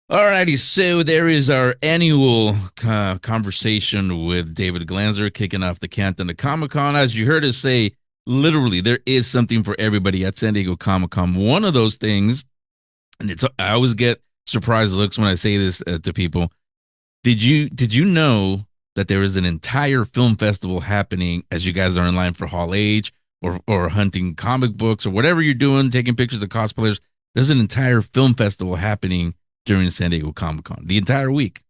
Alrighty, so there is our annual conversation with David Glanzer kicking off the Canton to Comic Con. As you heard us say, literally, there is something for everybody at San Diego Comic Con. One of those things, and I always get surprised looks when I say this to people. Did you know that there is an entire film festival happening as you guys are in line for Hall H or hunting comic books or whatever you're doing, taking pictures of cosplayers? There's an entire film festival happening during San Diego Comic Con the entire week.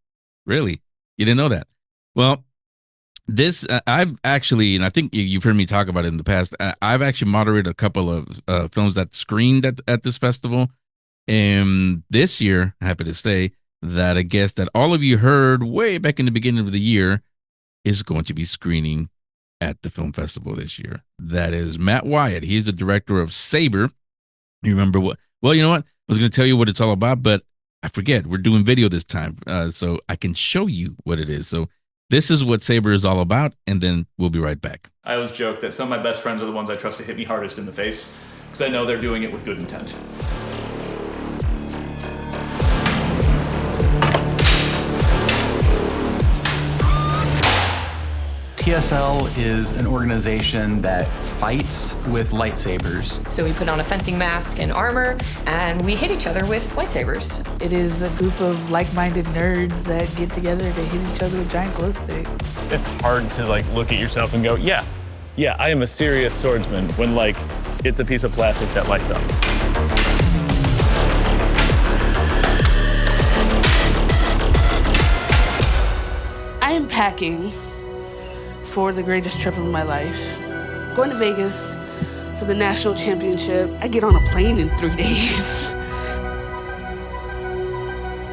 Really? You didn't know that? Well, this I've actually, and I think you've heard me talk about it in the past. I've actually moderated a couple of films that screened at this festival, and this year, happy to say that a guest that all of you heard way back in the beginning of the year is going to be screening at the film festival this year. That is Matt Wiatt. He's the director of Saber. You remember what? Well, you know what? I was going to tell you what it's all about, but I forget. We're doing video this time, so I can show you what it is. So this is what Saber is all about, and then we'll be right back. I always joke that some of my best friends are the ones I trust to hit me hardest in the face, because I know they're doing it with good intent. TSL is an organization that fights with lightsabers. So we put on a fencing mask and armor, and we hit each other with lightsabers. It is a group of like-minded nerds that get together to hit each other with giant glow sticks. It's hard to look at yourself and go, yeah, I am a serious swordsman when it's a piece of plastic that lights up. I am packing for the greatest trip of my life. Going to Vegas for the national championship. I get on a plane in 3 days.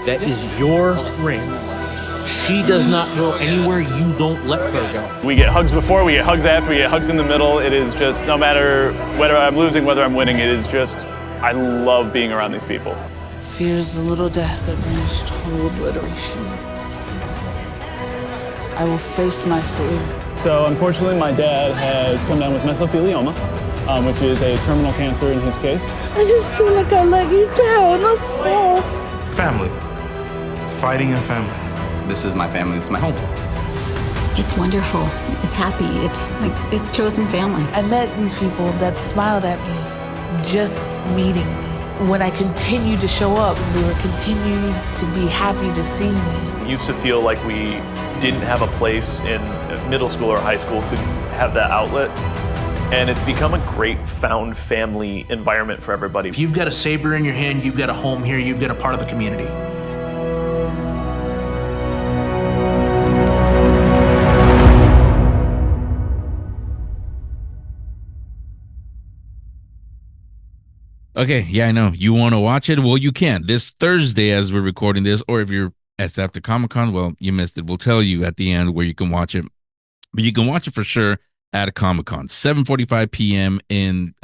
That is your ring. She does not go anywhere you don't let her go. We get hugs before, we get hugs after, we get hugs in the middle. It is just, no matter whether I'm losing, whether I'm winning, it is just, I love being around these people. Fear is the little death that brings total obliteration. I will face my fear. So unfortunately, my dad has come down with mesothelioma, which is a terminal cancer in his case. I just feel like I let you down. That's all. Family. Fighting in family. This is my family. This is my home. It's wonderful. It's happy. It's chosen family. I met these people that smiled at me just meeting me. When I continued to show up, they were continuing to be happy to see me. We used to feel like we didn't have a place in middle school or high school to have that outlet. And it's become a great found family environment for everybody. If you've got a saber in your hand, you've got a home here, you've got a part of the community. Okay, yeah, I know. You want to watch it? Well, you can. This Thursday as we're recording this, or if you're after Comic-Con, well, you missed it. We'll tell you at the end where you can watch it. But you can watch it for sure at a Comic-Con, 7:45 p.m. in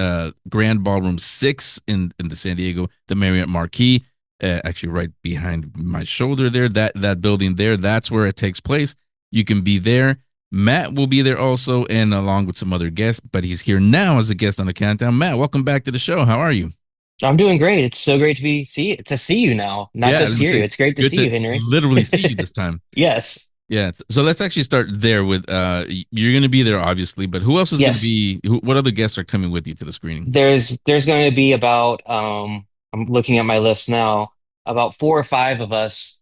Grand Ballroom 6 in the San Diego, the Marriott Marquis, actually right behind my shoulder there, that building there. That's where it takes place. You can be there. Matt will be there also, and along with some other guests, but he's here now as a guest on the Countdown. Matt, welcome back to the show. How are you? I'm doing great. It's so great to see you now, not just hear you. It's great to see you, Henry. Literally see you this time. Yes. Yeah. So let's actually start there with you're going to be there obviously, but who else is going to be? What other guests are coming with you to the screening? There's going to be about I'm looking at my list now, about 4 or 5 of us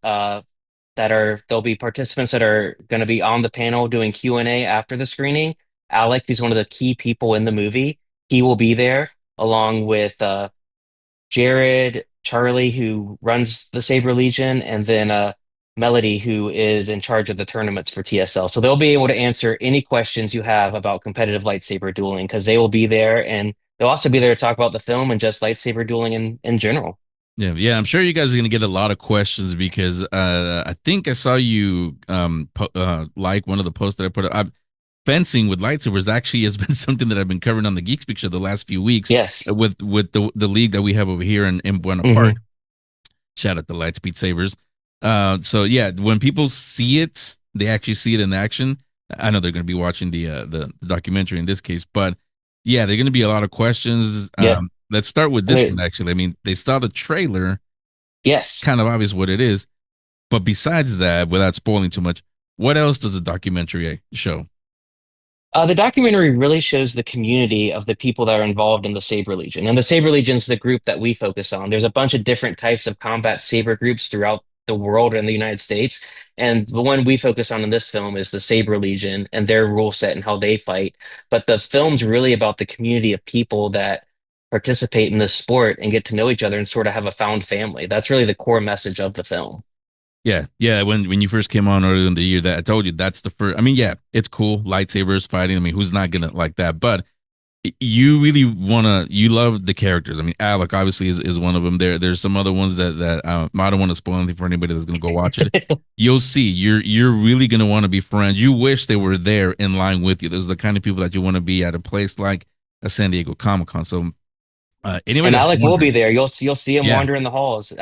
there'll be participants that are going to be on the panel doing Q&A after the screening. Alec, who's one of the key people in the movie, he will be there along with Jared, Charlie, who runs the Saber Legion, and then Melody, who is in charge of the tournaments for TSL. So they'll be able to answer any questions you have about competitive lightsaber dueling because they will be there, and they'll also be there to talk about the film and just lightsaber dueling in general. Yeah. I'm sure you guys are going to get a lot of questions because I think I saw you like one of the posts that I put up. Fencing with lightsabers actually has been something that I've been covering on the Geek Speak show the last few weeks. Yes, with the league that we have over here in Buena Park. Shout out to Lightspeed Sabers. So yeah, when people see it, they actually see it in action. I know they're going to be watching the documentary in this case, but yeah, they're going to be a lot of questions. Let's start with this one actually. I mean, they saw the trailer Yes. kind of obvious what it is. But besides that, without spoiling too much, what else does the documentary show? The documentary really shows the community of the people that are involved in the Saber Legion. And the Saber Legion is the group that we focus on. There's a bunch of different types of combat Saber groups throughout the world and the United States. And the one we focus on in this film is the Saber Legion and their rule set and how they fight. But the film's really about the community of people that participate in this sport and get to know each other and sort of have a found family. That's really the core message of the film. Yeah, yeah. When you first came on earlier in the year, that I told you that's the first. I mean, yeah, it's cool, lightsabers fighting. I mean, who's not gonna like that? But you really wanna, you love the characters. I mean, Alec obviously is one of them. There's some other ones that I don't want to spoil anything for anybody that's gonna go watch it. You'll see. You're really gonna want to be friends. You wish they were there in line with you. Those are the kind of people that you want to be at a place like a San Diego Comic Con. So anyway, And that's Alec will be wondering. there. You'll see him Yeah. wander in the halls.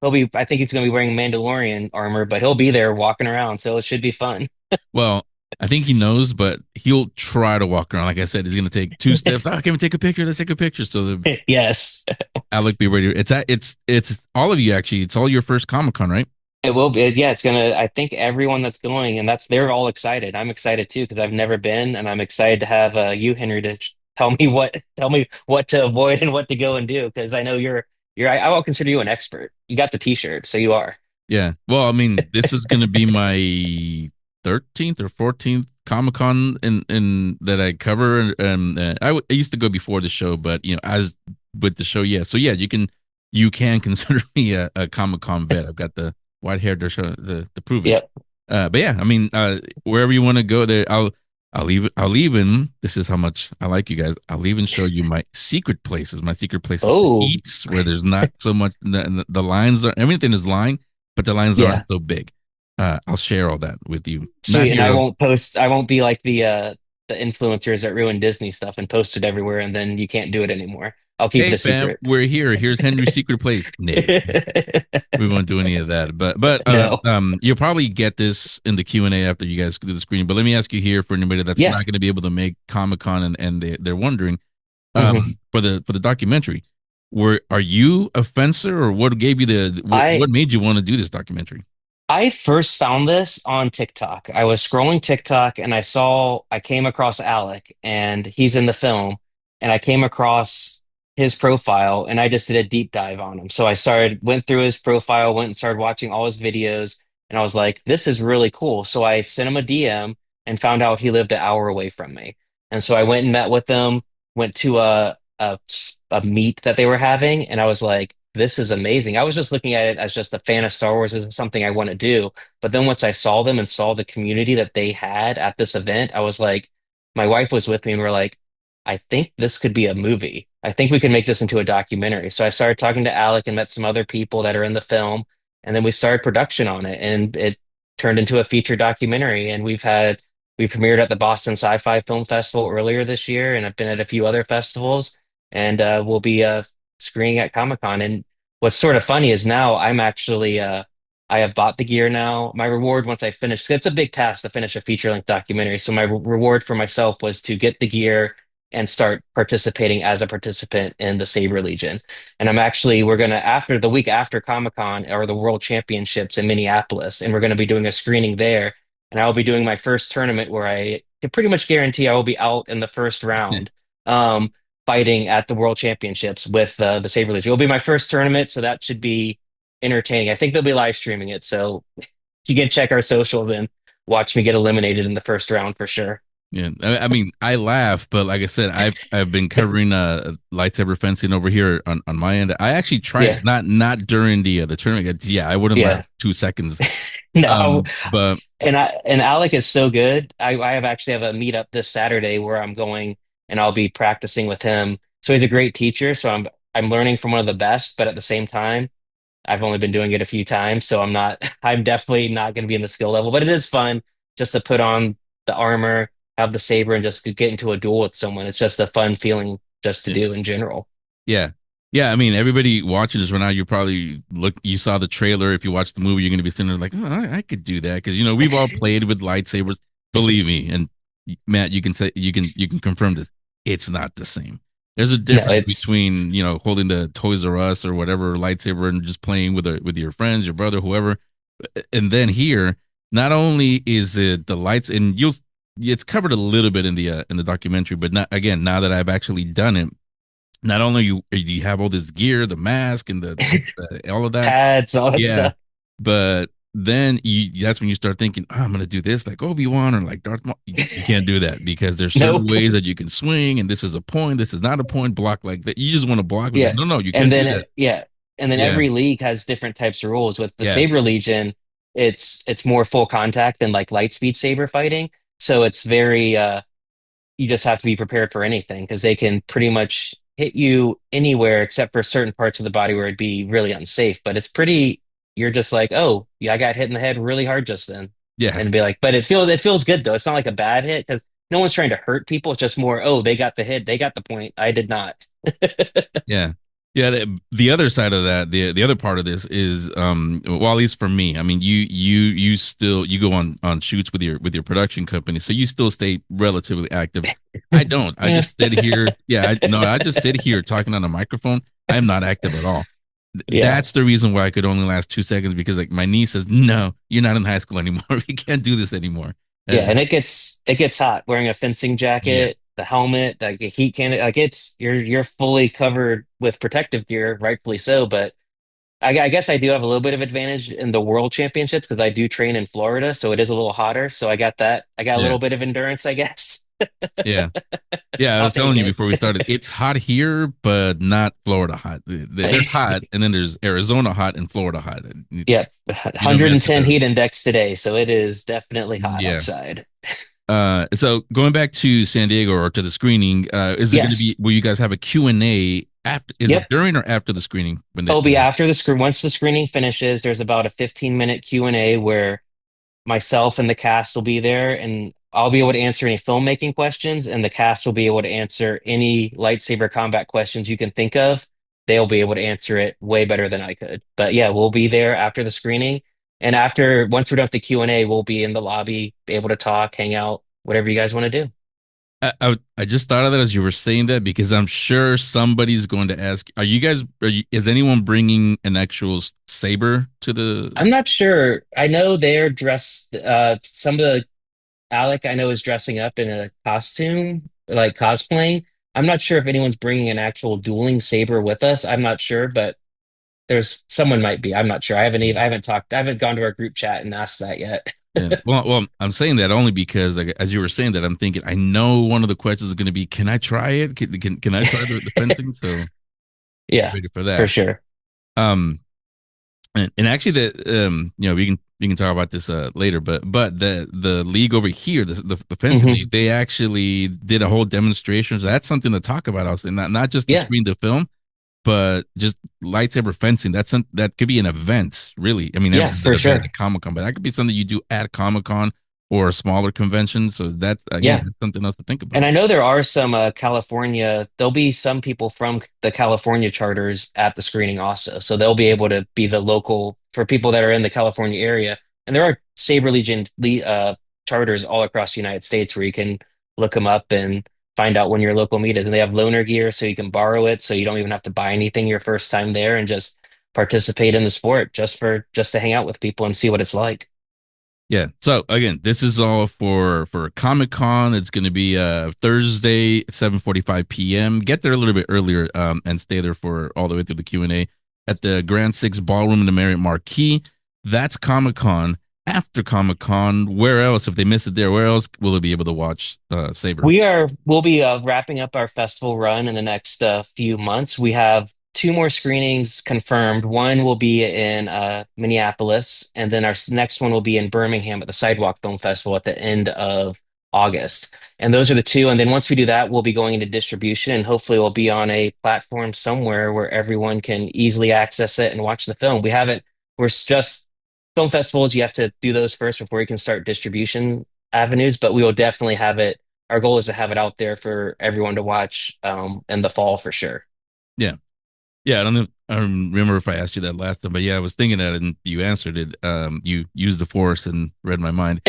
He'll be. I think he's going to be wearing Mandalorian armor, but he'll be there walking around. So it should be fun. Well, I think he knows, but he'll try to walk around. Like I said, he's going to take two steps. Oh, can we take a picture? Let's take a picture. So Yes, Alec, be ready. It's all of you actually. It's all your first Comic Con, right? it will be. Yeah, it's gonna. I think everyone that's going, and they're all excited. I'm excited too because I've never been, and I'm excited to have you, Henry, to tell me what to avoid and what to go and do because I know you're. I will consider you an expert. You got the T-shirt, so you are. Yeah. Well, I mean, this is going to be my 13th or 14th Comic Con in that I cover. I used to go before the show, but as with the show, yeah. So yeah, you can consider me a Comic Con vet. I've got the white hair to show to prove it. Yep. But yeah, I mean, wherever you want to go, there, I'll even. This is how much I like you guys. I'll even show you my secret places. My secret places to Oh, eats where there's not so much. The lines are everything is lying, but the lines yeah. aren't so big. I'll share all that with you. Not Sweet, and here I though. won't post. I won't be like the influencers that ruin Disney stuff and post it everywhere, and then you can't do it anymore. I'll keep it Hey a fam, secret. we're here. Here's Henry's secret place. No, we won't do any of that. But No. you'll probably get this in the Q&A after you guys do the screening. But let me ask you here for anybody that's Yeah. not going to be able to make Comic Con and they're wondering Mhm. for the documentary. Are you a fencer or what gave you I what made you want to do this documentary? I first found this on TikTok. I was scrolling TikTok and I came across Alec and he's in the film and I came across his profile and I just did a deep dive on him. So went through his profile, went and started watching all his videos and I was like, this is really cool. So I sent him a DM and found out he lived an hour away from me. And so I went and met with him, went to a meet that they were having and I was like, this is amazing. I was just looking at it as just a fan of Star Wars as something I want to do. But then once I saw them and saw the community that they had at this event, I was like, my wife was with me and we're like, I think this could be a movie. I think we could make this into a documentary. So I started talking to Alec and met some other people that are in the film. And then we started production on it and it turned into a feature documentary. And we premiered at the Boston Sci-Fi Film Festival earlier this year. And I've been at a few other festivals and we'll be screening at Comic-Con. And what's sort of funny is now I have bought the gear now. My reward once I finish, it's a big task to finish a feature-length documentary. So my reward for myself was to get the gear and start participating as a participant in the Saber Legion. And we're gonna after the week after Comic-Con or the World Championships in Minneapolis, and we're gonna be doing a screening there. And I will be doing my first tournament where I can pretty much guarantee I will be out in the first round. Um, Fighting at the World Championships with the Saber Legion. It'll be my first tournament, so that should be entertaining. I think they'll be live streaming it, so you can check our socials and watch me get eliminated in the first round for sure. Yeah, I mean, I laugh, but like I said, I've been covering lightsaber fencing over here on my end. I actually tried Yeah, it, not during the tournament. Yeah, I wouldn't yeah. last 2 seconds. No, But and Alec is so good. I have actually have a meetup this Saturday where I'm going and I'll be practicing with him. So he's a great teacher. So I'm learning from one of the best, but at the same time, I've only been doing it a few times, so I'm definitely not going to be in the skill level, but it is fun just to put on the armor, have the saber, and just to get into a duel with someone. It's just a fun feeling just to do in general. yeah, yeah. I mean, everybody watching this right now, you saw the trailer. If you watch the movie, you're going to be sitting there like, oh, I could do that because we've all played with lightsabers. Believe me, and Matt, you can say you can confirm this. It's not the same. There's a No, difference it's between, holding the Toys R Us or whatever lightsaber and just playing with your friends, your brother, whoever. And then here, not only is it the lights, and it's covered a little bit in the documentary, but not again. Now that I've actually done it, not only you have all this gear, the mask, and all of that, pads, all that yeah, stuff. but then that's when you start thinking, oh, I'm gonna do this like Obi-Wan or like Darth Maul. You can't do that because there's certain Nope. ways that you can swing, and this is a point, this is not a point, block like that. You just want to block with that. Yeah. No, you And can't do then that. yeah. And then Yeah, every league has different types of rules. With the yeah, Saber Legion, it's more full contact than like light speed saber fighting. So it's very you just have to be prepared for anything because they can pretty much hit you anywhere except for certain parts of the body where it'd be really unsafe. But it's pretty, you're just like, oh, yeah, I got hit in the head really hard just then. yeah. And be like, but it feels good though. It's not like a bad hit because no one's trying to hurt people. It's just more, oh, they got the hit, they got the point. I did not. Yeah. Yeah, the other side of that, the other part of this is, well, at least for me, I mean, you still you go on shoots with your production company, so you still stay relatively active. I don't. I Yeah. just sit here. Yeah, I just sit here talking on a microphone. I am not active at all. Yeah. That's the reason why I could only last 2 seconds because like my niece says, no, you're not in high school anymore. We can't do this anymore. Yeah, and it gets hot wearing a fencing Yeah, jacket, the helmet, like a heat cannon, like it's you're fully covered with protective gear, rightfully so. But I guess I do have a little bit of advantage in the world championships because I do train in Florida, so it is a little hotter. So I got that. I got a yeah, little bit of endurance, I guess. yeah. Yeah, I I'll was take telling you it. before we started, it's hot here, but not Florida hot. There's hot, and then there's Arizona hot and Florida hot. Yep, You don't mess with 110 those. heat index today, so it is definitely hot Yeah. outside. So going back to San Diego or to the screening, is it going to be, Yes. will you guys have a Q&A after, is it Yep. during or after the screening? It'll be after the screen. Once the screening finishes, there's about a 15-minute Q&A where myself and the cast will be there, and I'll be able to answer any filmmaking questions, and the cast will be able to answer any lightsaber combat questions you can think of. They'll be able to answer it way better than I could. But yeah, we'll be there after the screening, and once we're done with the Q&A, we'll be in the lobby, be able to talk, hang out, whatever you guys want to do. I just thought of that as you were saying that because I'm sure somebody's going to ask, is anyone bringing an actual saber to the, I'm not sure. I know they're dressed. Some of the Alec I know is dressing up in a costume, like cosplaying. I'm not sure if anyone's bringing an actual dueling saber with us. I'm not sure, but there's someone might be. I'm not sure. I haven't talked. I haven't gone to our group chat and asked that yet. yeah. Well, I'm saying that only because like, as you were saying that, I'm thinking, I know one of the questions is going to be, can I try it? Can I try the fencing? So Yeah, ready for for that. sure. Um, and actually, we can talk about this later, but the league over here, the fencing Hmm. league, they actually did a whole demonstration. So that's something to talk about. I was saying, not just to Yeah, screen the film, but just lightsaber fencing. That could be an event, really. I mean, yeah, every for event sure. at Comic Con, but that could be something you do at Comic Con or a smaller convention. So that's again, Yeah. that's something else to think And about. I know there are some California, there'll be some people from the California charters at the screening also. So they'll be able to be the local for people that are in the California area. And there are Saber Legion charters all across the United States where you can look them up and find out when your local meet is. And they have loaner gear so you can borrow it so you don't even have to buy anything your first time there and just participate in the sport just to hang out with people and see what it's like. Yeah. So again, this is all for Comic Con. It's going to be Thursday, 7:45 p.m. Get there a little bit earlier and stay there for all the way through the Q&A at the Grand Six Ballroom in the Marriott Marquis. That's Comic Con. After Comic Con, where else? If they miss it there, where else will they be able to watch Saber? We'll be wrapping up our festival run in the next few months. We have two more screenings confirmed. One will be in Minneapolis, and then our next one will be in Birmingham at the Sidewalk Film Festival at the end of August. And those are the two. And then once we do that, we'll be going into distribution, and hopefully we'll be on a platform somewhere where everyone can easily access it and watch the film. We're just film festivals. You have to do those first before you can start distribution avenues, but we will definitely have it. Our goal is to have it out there for everyone to watch in the fall for sure. Yeah. Yeah, I don't know. I don't remember if I asked you that last time, but yeah, I was thinking that and you answered it. You used the force and read my mind.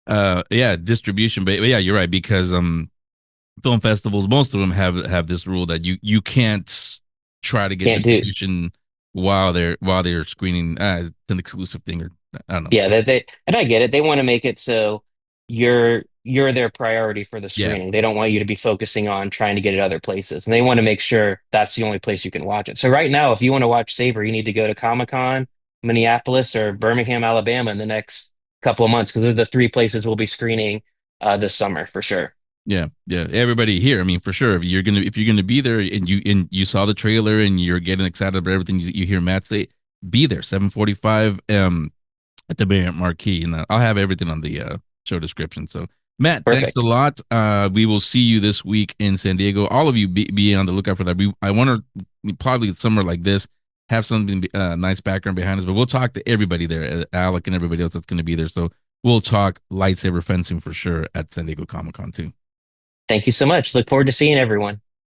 Yeah, distribution, but yeah, you're right because film festivals, most of them have this rule that you can't try to get Can't do. distribution while they're screening. It's an exclusive thing, or I don't know. Yeah, they and I get it. They want to make it so you're their priority for the Yeah, screening. They don't want you to be focusing on trying to get it other places, and they want to make sure that's the only place you can watch it. So right now, if you want to watch Saber, you need to go to Comic-Con, Minneapolis, or Birmingham, Alabama in the next couple of months because they're the three places we'll be screening this summer for sure. yeah. Everybody here, I mean, for sure, if you're gonna be there and you saw the trailer and you're getting excited about everything you hear Matt say, be there 7:45 at the Marriott Marquis, and I'll have everything on the show description. So, Matt, thanks a Perfect. lot. We will see you this week in San Diego. All of you be on the lookout for that. I want to probably somewhere like this have something nice background behind us, but we'll talk to everybody there, Alec and everybody else that's going to be there. So we'll talk lightsaber fencing for sure at San Diego Comic Con too. Thank you so much. Look forward to seeing everyone.